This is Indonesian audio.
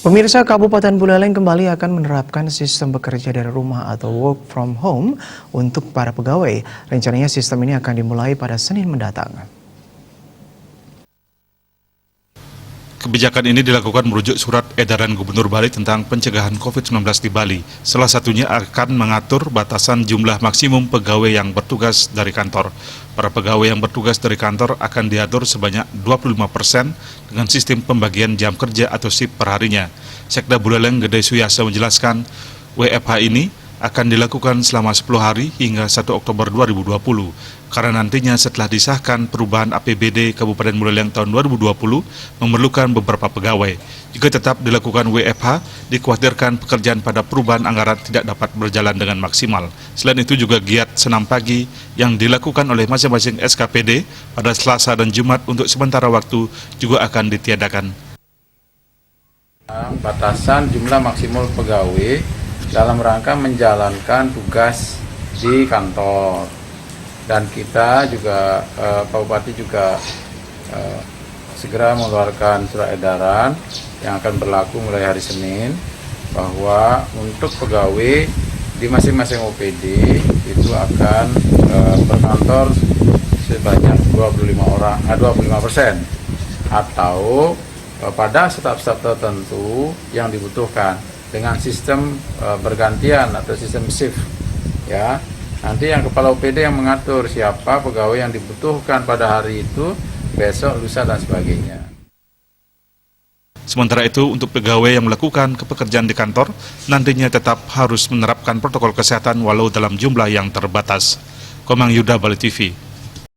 Pemirsa, Kabupaten Buleleng kembali akan menerapkan sistem bekerja dari rumah atau work from home untuk para pegawai. Rencananya sistem ini akan dimulai pada Senin mendatang. Kebijakan ini dilakukan merujuk surat edaran Gubernur Bali tentang pencegahan COVID-19 di Bali. Salah satunya akan mengatur batasan jumlah maksimum pegawai yang bertugas dari kantor. Para pegawai yang bertugas dari kantor akan diatur sebanyak 25% dengan sistem pembagian jam kerja atau shift perharinya. Sekda Buleleng Gede Suyasa menjelaskan, WFH ini akan dilakukan selama 10 hari hingga 1 Oktober 2020. Karena nantinya setelah disahkan perubahan APBD Kabupaten Buleleng tahun 2020 memerlukan beberapa pegawai. Jika tetap dilakukan WFH, dikhawatirkan pekerjaan pada perubahan anggaran tidak dapat berjalan dengan maksimal. Selain itu juga giat senam pagi yang dilakukan oleh masing-masing SKPD pada Selasa dan Jumat untuk sementara waktu juga akan ditiadakan. Batasan jumlah maksimal pegawai dalam rangka menjalankan tugas di kantor. Dan kita juga, Pak Bupati juga segera mengeluarkan surat edaran yang akan berlaku mulai hari Senin, bahwa untuk pegawai di masing-masing OPD itu akan berkantor sebanyak 25%, atau pada staf-staf tertentu yang dibutuhkan dengan sistem bergantian atau sistem shift, ya. Nanti yang kepala OPD yang mengatur siapa pegawai yang dibutuhkan pada hari itu, besok, lusa, dan sebagainya. Sementara itu, untuk pegawai yang melakukan pekerjaan di kantor, nantinya tetap harus menerapkan protokol kesehatan walau dalam jumlah yang terbatas. Komang Yuda, Bali TV.